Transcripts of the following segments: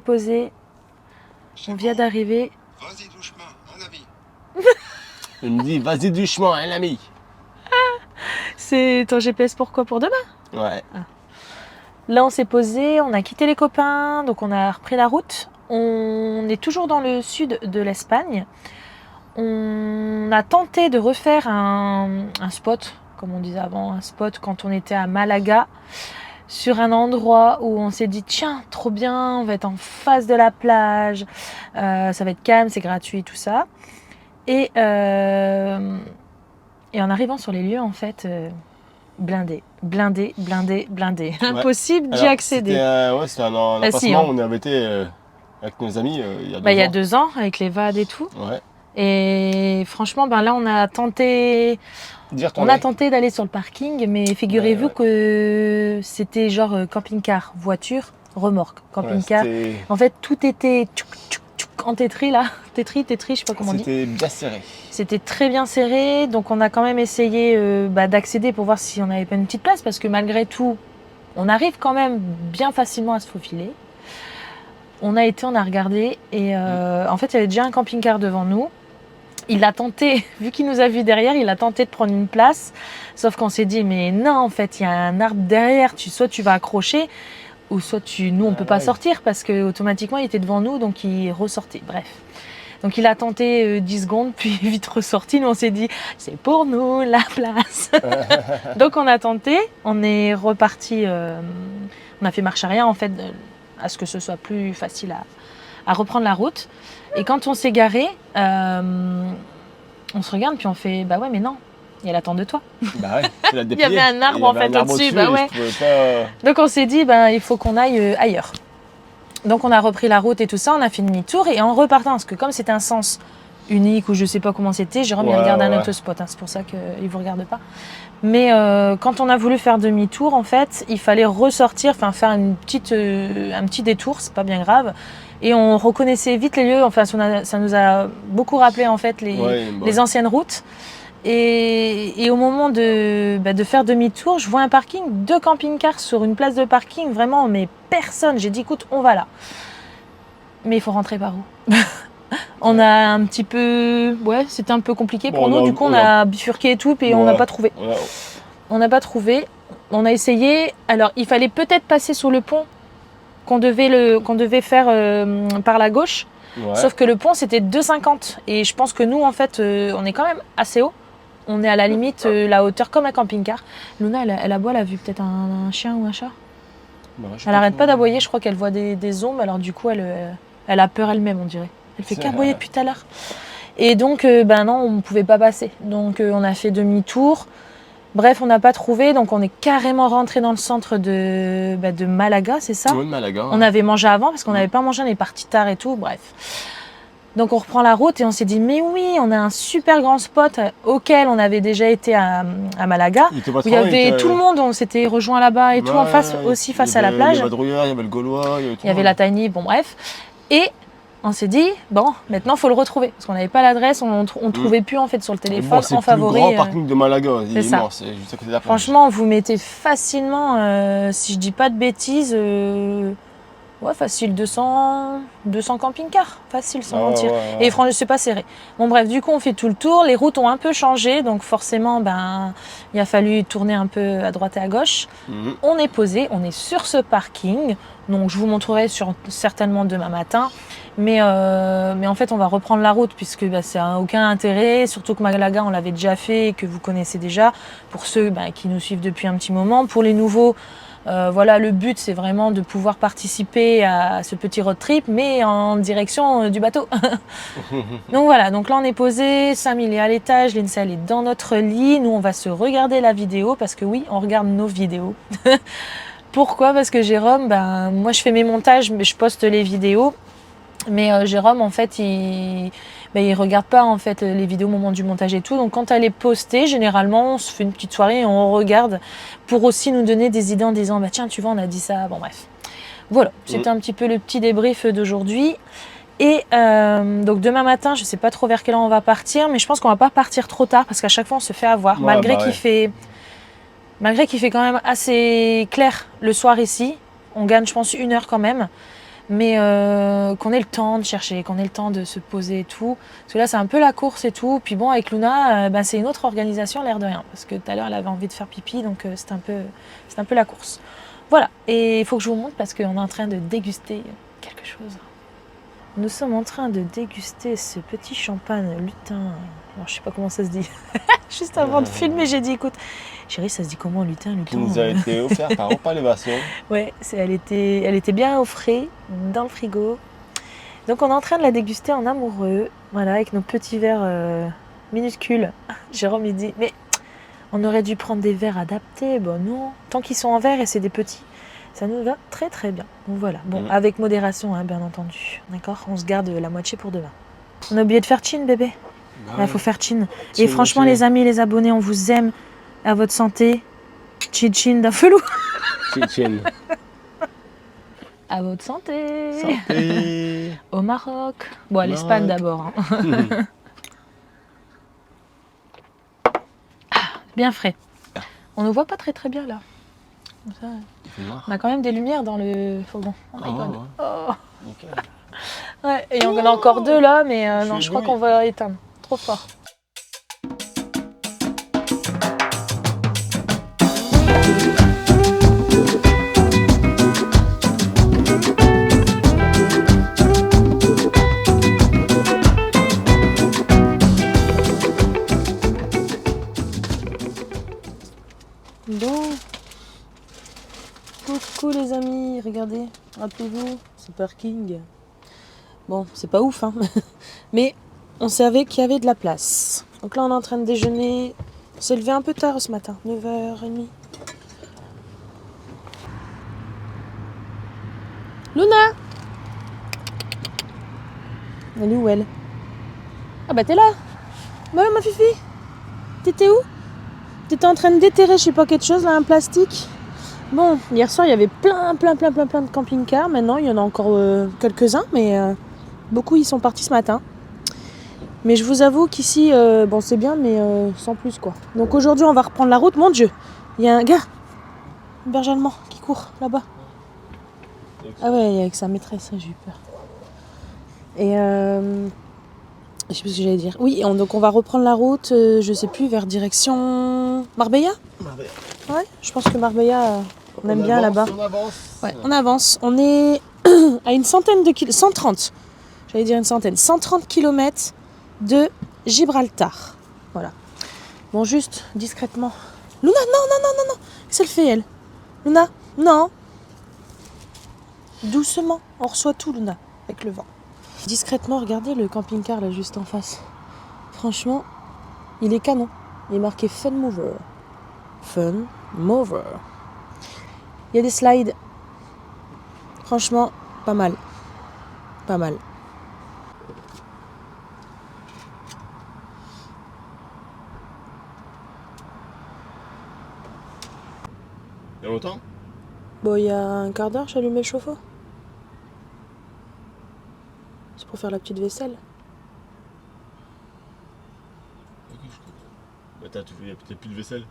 posé. On vient d'arriver. Vas-y doucement, un ami. Il me dit, vas-y doucement, hein, l'ami. C'est ton GPS pourquoi? Pour demain? Ouais. Là, on s'est posé, on a quitté les copains, donc on a repris la route. On est toujours dans le sud de l'Espagne. On a tenté de refaire un spot, comme on disait avant, un spot quand on était à Malaga, sur un endroit où on s'est dit tiens, trop bien, on va être en face de la plage, ça va être calme, c'est gratuit, tout ça. Et en arrivant sur les lieux, en fait, blindé. Impossible d'y accéder. C'était un emplacement où on avait été avec nos amis il y a 2 ans. Avec les VAD et tout. Ouais. Et franchement, là, on a tenté d'aller sur le parking, mais figurez-vous que c'était genre camping-car, voiture, remorque, camping-car. En fait, tout était en tétri, là. Tétri, je sais pas comment on dit. C'était bien serré. C'était très bien serré, donc on a quand même essayé d'accéder pour voir si on n'avait pas une petite place, parce que malgré tout, on arrive quand même bien facilement à se faufiler. On a regardé, et en fait, il y avait déjà un camping-car devant nous. Il a tenté, vu qu'il nous a vus derrière, il a tenté de prendre une place, sauf qu'on s'est dit, mais non, en fait, il y a un arbre derrière, soit tu vas accrocher, ou soit nous, on peut pas sortir, parce que automatiquement, il était devant nous, donc il ressortait, bref. Donc il a tenté 10 secondes, puis vite ressorti. Nous, on s'est dit, c'est pour nous la place. Donc on a tenté, on est reparti, on a fait marche arrière en fait, à ce que ce soit plus facile à reprendre la route. Et quand on s'est garé, on se regarde, puis on fait, bah ouais, mais non, il y a la tente de toi. Bah ouais, c'est la Il y avait un arbre en fait au-dessus, bah ouais. Donc on s'est dit, il faut qu'on aille ailleurs. Donc on a repris la route et tout ça, on a fait demi-tour et en repartant, parce que comme c'était un sens unique ou je sais pas comment c'était, Jérôme il regarde un autre spot, c'est pour ça qu'il ne vous regarde pas. Mais quand on a voulu faire demi-tour, en fait, il fallait ressortir, faire un petit détour, c'est pas bien grave. Et on reconnaissait vite les lieux, enfin ça nous a beaucoup rappelé en fait les anciennes routes. Et au moment de faire demi-tour, je vois un parking, 2 camping-cars sur une place de parking, vraiment, mais personne. J'ai dit, écoute, on va là. Mais il faut rentrer par où? On a un petit peu... Ouais, c'était un peu compliqué pour nous. Du coup, on a bifurqué et tout, puis on n'a pas trouvé. On n'a pas trouvé. On a essayé. Alors, il fallait peut-être passer sur le pont qu'on devait faire par la gauche. Ouais. Sauf que le pont, c'était 2,50. Et je pense que nous, en fait, on est quand même assez haut. On est à la limite, la hauteur comme un camping-car. Luna, elle aboie, elle a vu peut-être un chien ou un chat. Elle n'arrête pas d'aboyer, je crois qu'elle voit des ombres. Alors du coup, elle a peur elle-même, on dirait. Elle fait qu'aboyer depuis tout à l'heure. Et donc, non, on ne pouvait pas passer. Donc, on a fait demi-tour. Bref, on n'a pas trouvé. Donc, on est carrément rentré dans le centre de Malaga, c'est ça? Oui, de Malaga. On avait mangé avant parce qu'on n'avait pas mangé, on est parti tard et tout. Bref. Donc on reprend la route et on s'est dit mais oui, on a un super grand spot auquel on avait déjà été à Malaga. Où il y avait tout le monde, on s'était rejoint là-bas et tout en face, aussi face à la plage. Il y avait Vadrouillard, il y avait le Gaulois, il y avait la Tiny, bon bref. Et on s'est dit bon, maintenant il faut le retrouver parce qu'on n'avait pas l'adresse, on trouvait plus en fait sur le téléphone en favori. C'est le plus grand parking de Malaga, il est ça. immense, c'est juste à côté de la plage. Franchement, vous mettez facilement, si je dis pas de bêtises. Ouais, facile, 200 camping-cars, facile, sans mentir. Ouais. Et franchement, c'est pas serré. Bon, bref, du coup, on fait tout le tour. Les routes ont un peu changé, donc forcément, il a fallu tourner un peu à droite et à gauche. On est posé, on est sur ce parking. Donc, je vous montrerai certainement demain matin. Mais en fait, on va reprendre la route puisque ça n'a aucun intérêt. Surtout que Malaga, on l'avait déjà fait et que vous connaissez déjà. Pour ceux qui nous suivent depuis un petit moment. Pour les nouveaux, le but, c'est vraiment de pouvoir participer à ce petit road trip, mais en direction du bateau. Donc voilà, donc là, on est posé. Sam, il est à l'étage. Lindsay, elle est dans notre lit. Nous, on va se regarder la vidéo parce que oui, on regarde nos vidéos. Pourquoi? Parce que Jérôme, moi, je fais mes montages, mais je poste les vidéos. Mais Jérôme, en fait, il regarde pas en fait les vidéos au moment du montage et tout. Donc quand elle est postée, généralement, on se fait une petite soirée et on regarde pour aussi nous donner des idées en disant tiens, tu vois, on a dit ça. Bon bref, voilà, c'était un petit peu le petit débrief d'aujourd'hui. Et donc demain matin, je sais pas trop vers quelle heure on va partir, mais je pense qu'on va pas partir trop tard parce qu'à chaque fois on se fait avoir, malgré qu'il fait quand même assez clair le soir ici. On gagne, je pense, 1 heure quand même. mais qu'on ait le temps de chercher, qu'on ait le temps de se poser et tout. Parce que là, c'est un peu la course et tout. Puis bon, avec Luna, c'est une autre organisation, l'air de rien. Parce que tout à l'heure, elle avait envie de faire pipi, donc c'est un peu la course. Voilà, et il faut que je vous montre parce qu'on est en train de déguster quelque chose. Nous sommes en train de déguster ce petit champagne lutin. Alors, je sais pas comment ça se dit. Juste avant de filmer, j'ai dit, écoute, chérie, ça se dit comment lutin? Qui nous a été offert par Repas Lévation. Ouais, elle était bien au frais, dans le frigo. Donc on est en train de la déguster en amoureux, voilà, avec nos petits verres minuscules. Jérôme, il dit, mais on aurait dû prendre des verres adaptés. Bon, non, tant qu'ils sont en verre et c'est des petits, ça nous va très très bien. Donc voilà, bon, avec modération, hein, bien entendu. D'accord, on se garde la moitié pour demain. On a oublié de faire chin, bébé. Il faut faire chin. Et franchement, les amis, les abonnés, on vous aime. À votre santé. Chin chin d'afelou. Chin chin. À votre santé. Santé. Au Maroc. Bon, à l'Espagne d'abord. Hein. Bien frais. On ne voit pas très très bien là. Ça, on a quand même des lumières dans le fourgon. Oh my god. Oh. Ouais, et il y en a encore deux là, mais non, je crois qu'on va éteindre. Trop fort. Bon. Coucou les amis, regardez, rappelez-vous, ce parking. Bon, c'est pas ouf, hein, mais on savait qu'il y avait de la place. Donc là, on est en train de déjeuner. On s'est levé un peu tard ce matin, 9h30. Luna! Elle est où, elle? Ah bah t'es là! Bah ma fifi! T'étais où? T'étais en train de déterrer, je sais pas quelque chose, là, un plastique. Bon, hier soir, il y avait plein de camping-cars. Maintenant, il y en a encore quelques-uns, mais beaucoup, ils sont partis ce matin. Mais je vous avoue qu'ici, bon, c'est bien, mais sans plus, quoi. Donc aujourd'hui, on va reprendre la route. Mon Dieu, il y a un gars, un berger allemand, qui court là-bas. Ah ouais, avec sa maîtresse, j'ai eu peur. Et je sais plus ce que j'allais dire. Oui, donc on va reprendre la route, je sais plus, vers direction Marbella. Ouais, je pense que Marbella, on aime bien là-bas. On avance. Ouais, on avance. On est à une centaine de kilomètres, 130. J'allais dire une centaine. 130 km de Gibraltar. Voilà. Bon, juste, discrètement. Luna, non. Qu'est-ce qu'elle fait, elle? Luna, non. Doucement. On reçoit tout, Luna, avec le vent. Discrètement, regardez le camping-car, là, juste en face. Franchement, il est canon. Il est marqué Fun Mover. Fun Mover. Il y a des slides. Franchement, pas mal. Pas mal. Il y a longtemps? Bon, il y a un quart d'heure, j'allumais le chauffe-eau. C'est pour faire la petite vaisselle. Ok, je comprends. Bah il n'y a plus de vaisselle.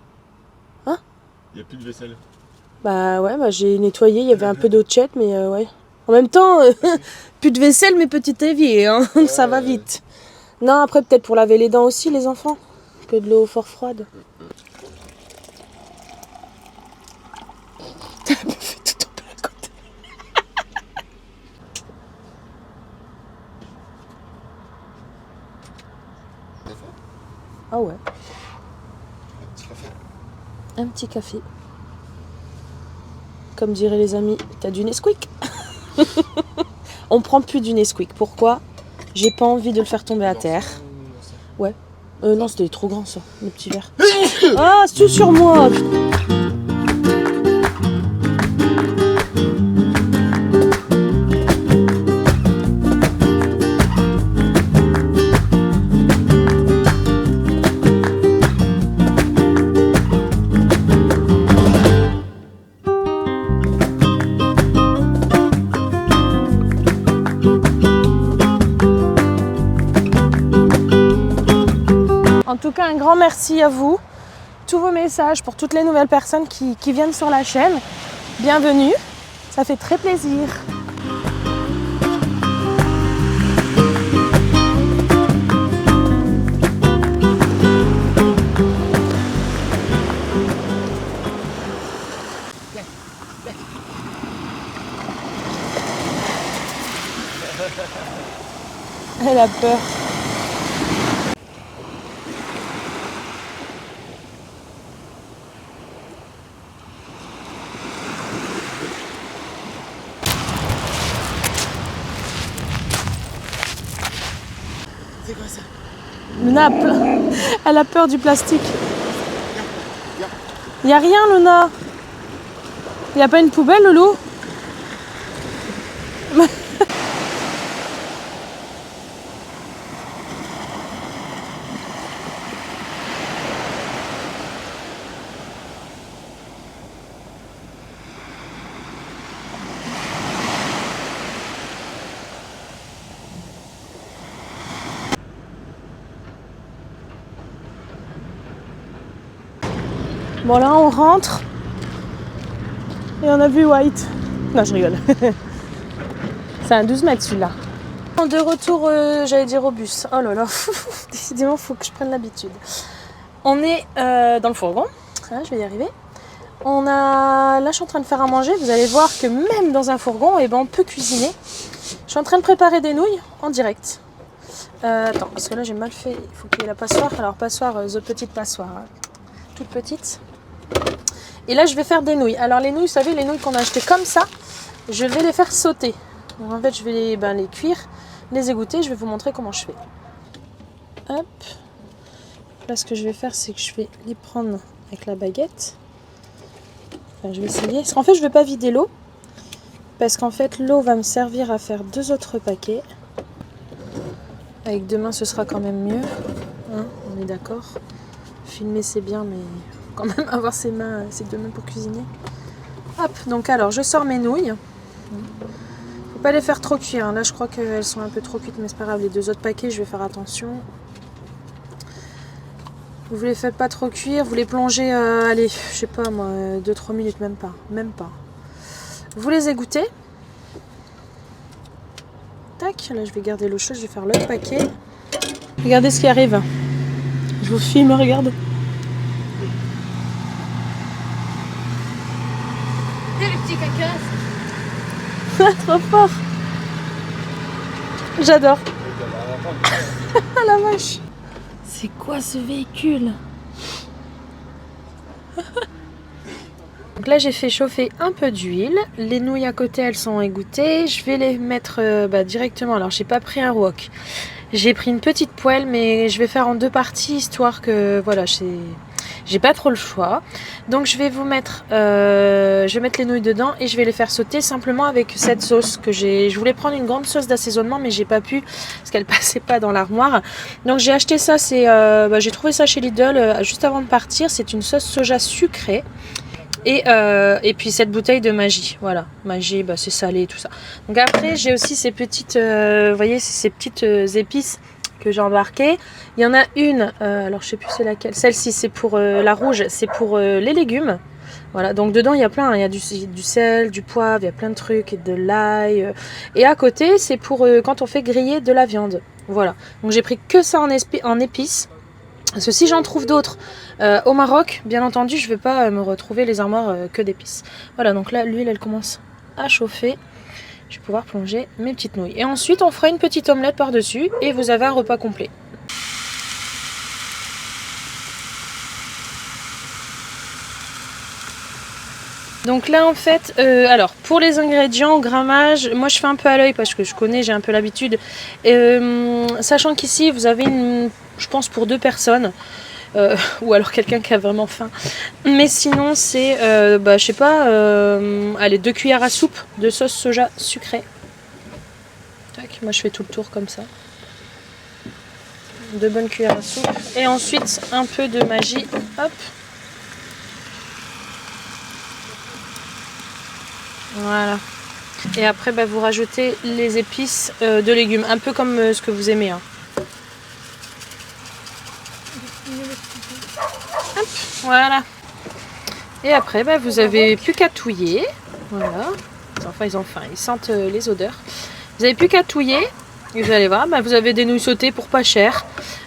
Hein? Il n'y a plus de vaisselle. Bah ouais, j'ai nettoyé, il y avait un peu d'eau de chèvre, mais ouais. En même temps, plus de vaisselle, mais petit évier, hein. Ouais. Ça va vite. Non, après peut-être pour laver les dents aussi, les enfants. Que de l'eau fort froide. T'as pas fait tout tomber à côté. Ah ouais. Un petit café. Un petit café. Comme diraient les amis, t'as du Nesquik. On prend plus du Nesquik. Pourquoi? J'ai pas envie de le faire tomber à terre. Ouais. Non, c'était trop grand ça, le petit verre. Ah, c'est tout sur moi. En tout cas, un grand merci à vous. Tous vos messages pour toutes les nouvelles personnes qui viennent sur la chaîne. Bienvenue, ça fait très plaisir. Elle a peur. C'est quoi ça? Luna, elle a peur du plastique. Il n'y a rien, Luna. Il n'y a pas une poubelle, Loulou? Bon, là, on rentre. Et on a vu White. Non, je rigole. C'est un 12 mètres, celui-là. De retour, j'allais dire au bus. Oh là là, décidément, il faut que je prenne l'habitude. On est dans le fourgon. Là, je vais y arriver. Là, je suis en train de faire à manger. Vous allez voir que même dans un fourgon, eh ben, on peut cuisiner. Je suis en train de préparer des nouilles en direct. Attends, parce que là, j'ai mal fait. Il faut qu'il y ait la passoire. Alors, passoire, the petite passoire. Hein. Toute petite. Et là, je vais faire des nouilles. Alors, les nouilles, vous savez, les nouilles qu'on a achetées comme ça, je vais les faire sauter. Donc, en fait, je vais les cuire, les égoutter. Je vais vous montrer comment je fais. Hop. Là, ce que je vais faire, c'est que je vais les prendre avec la baguette. Enfin, je vais essayer. Parce qu'en fait, je ne vais pas vider l'eau. Parce qu'en fait, l'eau va me servir à faire 2 autres paquets. Avec 2 mains, ce sera quand même mieux. Hein, on est d'accord. Filmer, c'est bien, mais quand même avoir ses 2 mains pour cuisiner. Hop, donc alors, je sors mes nouilles. Faut pas les faire trop cuire. Là, je crois qu'elles sont un peu trop cuites, mais c'est pas grave. Les 2 autres paquets, je vais faire attention. Vous les faites pas trop cuire. Vous les plongez, allez, je sais pas moi, 2-3 minutes, même pas. Même pas. Vous les égouttez. Tac, là, je vais garder l'eau chaude. Je vais faire l'autre paquet. Regardez ce qui arrive. Je vous filme, regarde. Et le petit caca. Trop fort. J'adore. Ah la vache. C'est quoi ce véhicule? Donc là j'ai fait chauffer un peu d'huile. Les nouilles à côté elles sont égouttées. Je vais les mettre directement. Alors j'ai pas pris un wok. J'ai pris une petite poêle, mais je vais faire en 2 parties, histoire que, voilà, j'ai pas trop le choix. Donc je vais vous mettre, je vais mettre les nouilles dedans et je vais les faire sauter simplement avec cette sauce que j'ai. Je voulais prendre une grande sauce d'assaisonnement, mais j'ai pas pu, parce qu'elle passait pas dans l'armoire. Donc j'ai acheté ça, j'ai trouvé ça chez Lidl juste avant de partir. C'est une sauce soja sucrée. Et puis cette bouteille de Maggi, voilà, Maggi, c'est salé et tout ça. Donc après j'ai aussi ces petites, vous voyez, ces petites épices que j'ai embarquées. Il y en a une, alors je sais plus c'est laquelle, celle-ci c'est pour la rouge, c'est pour les légumes. Voilà, donc dedans il y a plein, il y a du sel, du poivre, il y a plein de trucs, et de l'ail. Et à côté c'est pour quand on fait griller de la viande. Voilà, donc j'ai pris que ça en épices. Parce que si j'en trouve d'autres au Maroc, bien entendu, je ne vais pas me retrouver les armoires que d'épices. Voilà, donc là, l'huile, elle commence à chauffer. Je vais pouvoir plonger mes petites nouilles. Et ensuite, on fera une petite omelette par-dessus et vous avez un repas complet. Donc là en fait, alors pour les ingrédients, grammage, moi je fais un peu à l'œil parce que je connais, j'ai un peu l'habitude. Sachant qu'ici vous avez je pense pour 2 personnes, ou alors quelqu'un qui a vraiment faim. Mais sinon c'est, je sais pas, allez 2 cuillères à soupe de sauce soja sucrée. Tac, moi je fais tout le tour comme ça. 2 bonnes cuillères à soupe. Et ensuite un peu de Maggi, hop. Voilà. Et après, vous rajoutez les épices de légumes, un peu comme ce que vous aimez. Hein. Hop, voilà. Et après, vous avez plus qu'à touiller. Voilà. Les enfants, ils ont faim, ils sentent les odeurs. Vous avez plus qu'à touiller. Et vous allez voir, vous avez des nouilles sautées pour pas cher.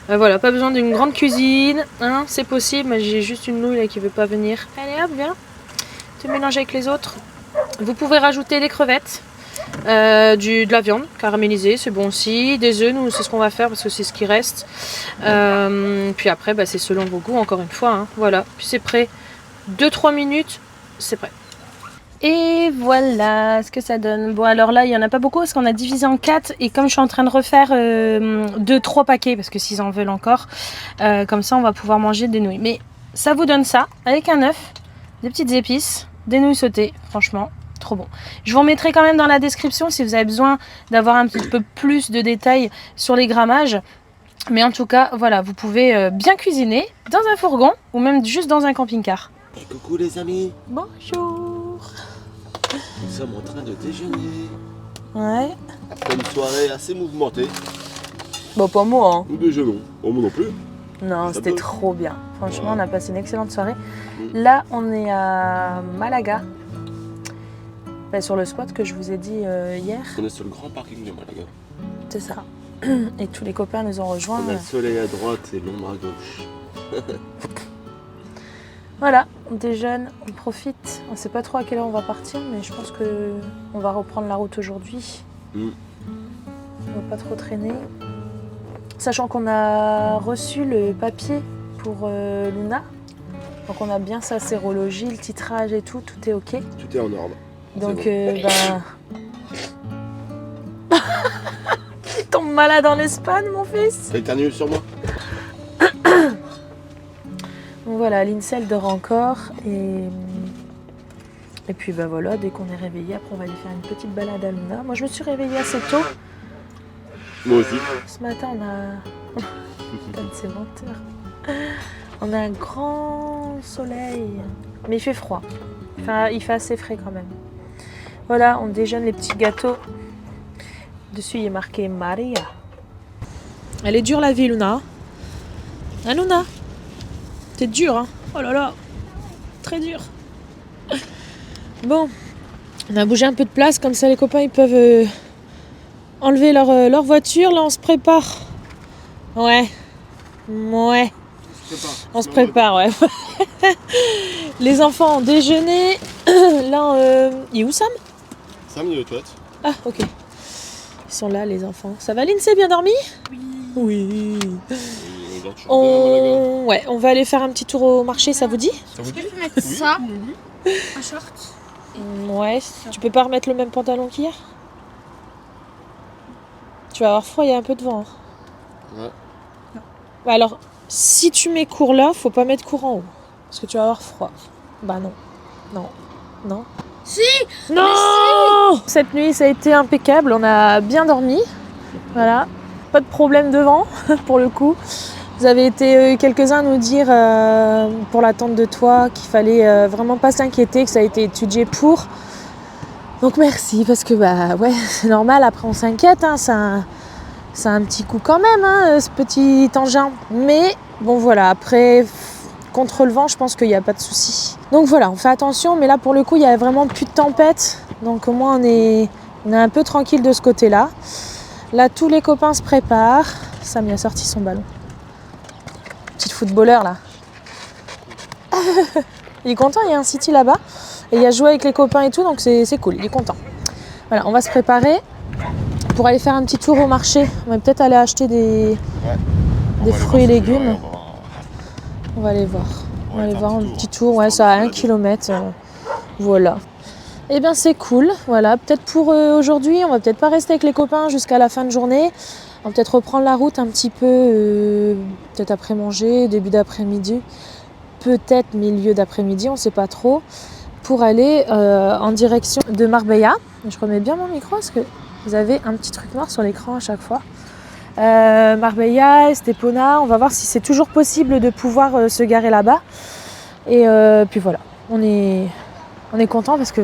Voilà, pas besoin d'une grande cuisine. Hein, c'est possible. J'ai juste une nouille là qui veut pas venir. Allez, hop, viens. Te mélanger avec les autres. Vous pouvez rajouter les crevettes. De la viande caramélisée, c'est bon aussi. Des œufs, nous, c'est ce qu'on va faire parce que c'est ce qui reste. Puis après, c'est selon vos goûts, encore une fois. Hein. Voilà, puis c'est prêt. 2-3 minutes, c'est prêt. Et voilà ce que ça donne. Bon, alors là, il n'y en a pas beaucoup parce qu'on a divisé en 4. Et comme je suis en train de refaire 2-3 paquets, parce que s'ils en veulent encore, comme ça, on va pouvoir manger des nouilles. Mais ça vous donne ça, avec un œuf, des petites épices, des nouilles sautées, franchement. Trop bon. Je vous remettrai quand même dans la description si vous avez besoin d'avoir un petit peu plus de détails sur les grammages. Mais en tout cas, voilà, vous pouvez bien cuisiner dans un fourgon ou même juste dans un camping-car. Et coucou les amis. Bonjour. Nous sommes en train de déjeuner. Ouais. Après une soirée assez mouvementée. Bon, pas moi, hein. Nous déjeunons. Oh, moi non plus. Non, c'était trop bien. Franchement, on a passé une excellente soirée. Là, on est à Malaga. Sur le spot que je vous ai dit hier. On est sur le grand parking de Malaga. C'est ça. Et tous les copains nous ont rejoints. On a le soleil à droite et l'ombre à gauche. Voilà, on déjeune, on profite. On ne sait pas trop à quelle heure on va partir, mais je pense qu'on va reprendre la route aujourd'hui. On ne va pas trop traîner. Sachant qu'on a reçu le papier pour Luna. Donc on a bien sa sérologie, le titrage et tout, tout est ok. Tout est en ordre. Donc, il tombe malade en Espagne, mon fils. T'as éternué sur moi. Donc voilà, l'Insel dort encore. Et puis voilà, dès qu'on est réveillé, après on va aller faire une petite balade à Luna. Moi, je me suis réveillée assez tôt. Moi aussi. Ce matin, on a... C'est menteur. On a un grand soleil. Mais il fait froid. Enfin, il fait assez frais quand même. Voilà, on déjeune les petits gâteaux. Dessus, il est marqué Maria. Elle est dure la vie, Luna. Hein, Luna? T'es dure, hein? Oh là là, très dur. Bon, on a bougé un peu de place, comme ça les copains ils peuvent enlever leur voiture. Là, on se prépare. Ouais. On se prépare, ouais. Les enfants ont déjeuné. Là, il est où Sam? Sam, il est aux toilettes. Ah, ok. Ils sont là, les enfants. Ça va, Lindsay, bien dormi? Oui. On va aller faire un petit tour au marché, ça vous dit? Je peux mettre ça, un short. Ouais, tu peux pas remettre le même pantalon qu'hier? Tu vas avoir froid, il y a un peu de vent. Ouais. Bah alors, si tu mets court là, faut pas mettre court en haut. Parce que tu vas avoir froid. Bah non. Si! Non! Cette nuit, ça a été impeccable. On a bien dormi. Voilà. Pas de problème de vent, pour le coup. Vous avez été quelques-uns à nous dire pour la tente de toit qu'il fallait vraiment pas s'inquiéter, que ça a été étudié pour. Donc merci, parce que c'est normal, après on s'inquiète, hein, c'est un petit coup quand même, hein, ce petit engin. Mais bon voilà, après, contre le vent, je pense qu'il n'y a pas de souci. Donc voilà, on fait attention, mais là pour le coup, il n'y a vraiment plus de tempête. Donc au moins on est un peu tranquille de ce côté-là. Là, tous les copains se préparent. Sam a sorti son ballon. Petit footballeur là. Il est content, il y a un City là-bas. Et il a joué avec les copains et tout, donc c'est cool, il est content. Voilà, on va se préparer pour aller faire un petit tour au marché. On va peut-être aller acheter des fruits et légumes. On va aller voir. On va aller voir un petit tour, ouais, ça à 1 km. Voilà. Eh bien c'est cool, voilà, peut-être pour aujourd'hui, on va peut-être pas rester avec les copains jusqu'à la fin de journée. On va peut-être reprendre la route un petit peu, peut-être après manger, début d'après-midi, peut-être milieu d'après-midi, on ne sait pas trop, pour aller en direction de Marbella. Je remets bien mon micro parce que vous avez un petit truc noir sur l'écran à chaque fois. Marbella, Estepona, on va voir si c'est toujours possible de pouvoir se garer là-bas. Et puis voilà, on est content parce que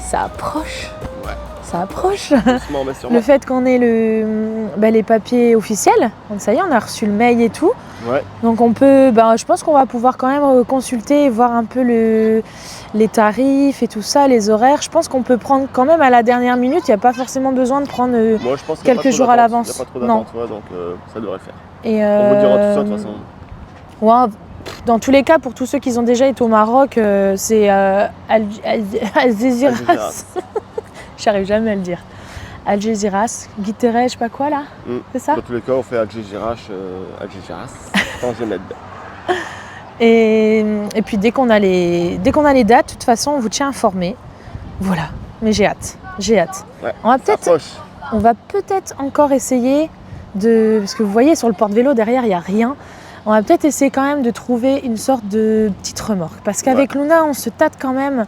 ça approche. Ouais. Ça approche. Doucement, mais sûrement. Le fait qu'on ait les papiers officiels, donc ça y est, on a reçu le mail et tout. Ouais. Donc on peut, je pense qu'on va pouvoir quand même consulter et voir un peu les tarifs et tout ça, les horaires. Je pense qu'on peut prendre quand même à la dernière minute. Il n'y a pas forcément besoin de prendre Moi, je pense quelques jours à l'avance. Il n'y a pas trop Non. d'attente, donc ça devrait faire. Et On vous dira tout ça de toute façon. Ouais, dans tous les cas, pour tous ceux qui ont déjà été au Maroc, c'est Algeciras. J'arrive jamais à le dire. Algeciras, Guiteret, je sais pas quoi là. C'est ça? Dans tous les cas, on fait Algeciras, Tangemed. Et puis dès qu'on a les dates, de toute façon, on vous tient informé. Voilà. Mais j'ai hâte. Ouais, on va peut-être encore essayer parce que vous voyez sur le porte-vélo derrière, il n'y a rien. On va peut-être essayer quand même de trouver une sorte de petite remorque. Parce qu'avec Luna, on se tâte quand même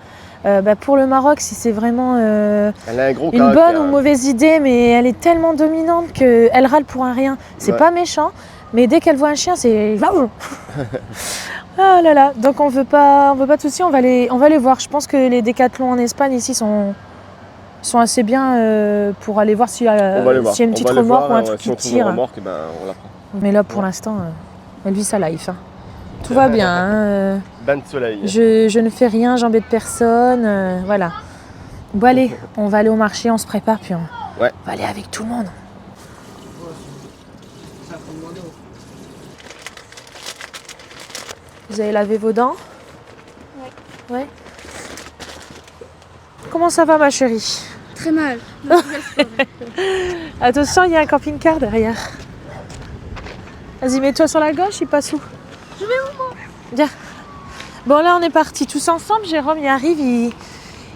pour le Maroc, si c'est vraiment elle a un gros une bonne ou mauvaise idée, mais elle est tellement dominante qu'elle râle pour un rien. C'est pas méchant, mais dès qu'elle voit un chien, c'est... Ah là là, donc on veut pas de soucis, on va les voir. Je pense que les décathlons en Espagne ici sont assez bien pour aller voir s'il y a une petite remorque ou un truc qui tire. Remorque, on la prend. Mais là pour l'instant, elle vit sa life. Hein. Tout va bien. Bain de soleil. Je ne fais rien, j'embête personne. Voilà. Bon allez, on va aller au marché, on se prépare, puis on va aller avec tout le monde. Vous avez lavé vos dents? Ouais. Comment ça va ma chérie? Très mal. Attention, il y a un camping-car derrière. Vas-y, mets-toi sur la gauche, il passe où? Je vais où moi? Viens. Bon là on est partis tous ensemble, Jérôme il arrive,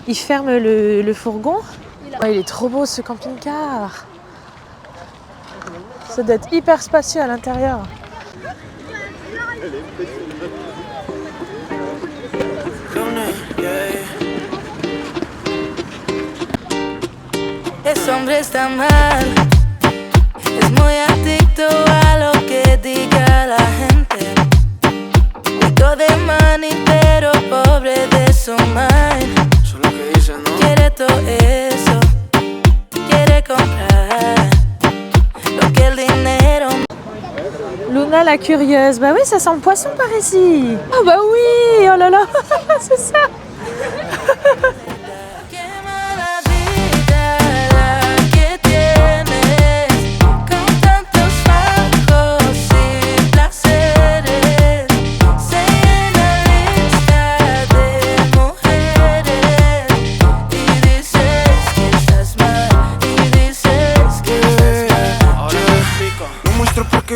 il ferme le fourgon. Il est trop beau ce camping-car. Ça doit être hyper spacieux à l'intérieur. Ese hombre está mal, es muy adicto a lo que diga la gente. Rico de money, pero pobre de su mind. Eso es lo que dicen, ¿no? Quiere todo eso, quiere comprar lo que el dinero. Luna la curieuse, bah oui ça sent le poisson par ici. Ah bah oui, oh là là, c'est ça.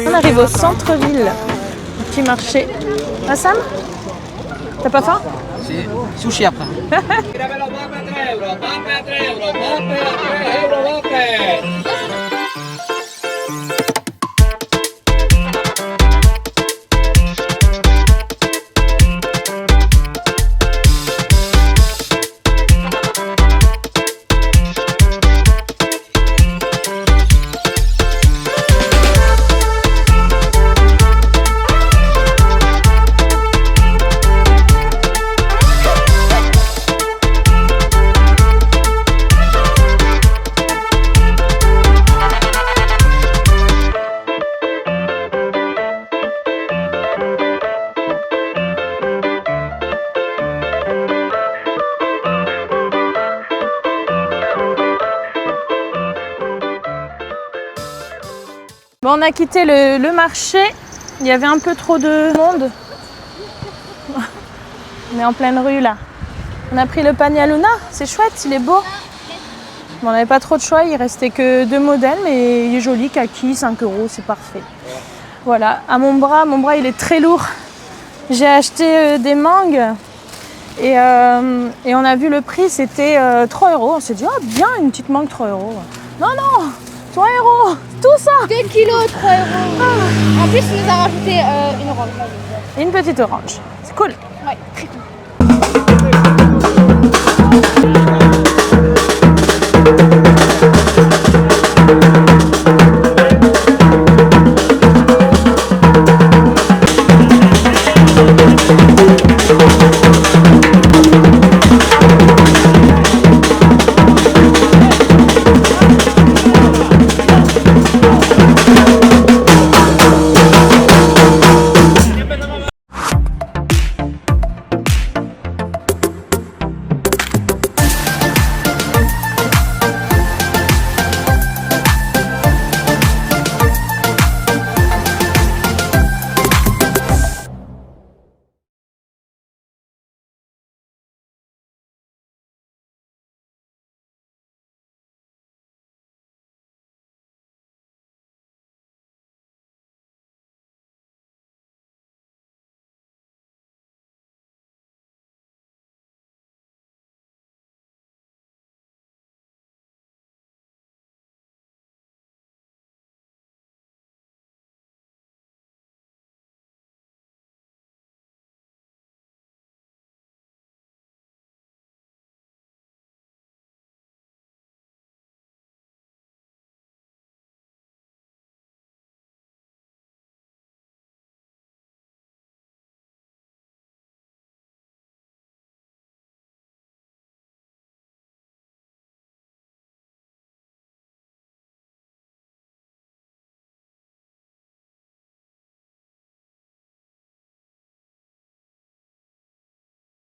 On arrive au centre-ville, petit marché. Ah Sam, t'as pas faim? Si, sushi après. Bon, on a quitté le marché, il y avait un peu trop de monde. On est en pleine rue là. On a pris le panier à Luna, c'est chouette, il est beau. Bon, on n'avait pas trop de choix, il restait que 2 modèles, mais il est joli, kaki, 5 €, c'est parfait. Voilà, à mon bras il est très lourd. J'ai acheté des mangues et on a vu le prix, c'était 3 €. On s'est dit, oh bien, une petite mangue 3 €. Non, 3 €, tout ça. 2 kilos, 3 €. En plus, il nous a rajouté une orange. Une petite orange, c'est cool. Ouais, très cool.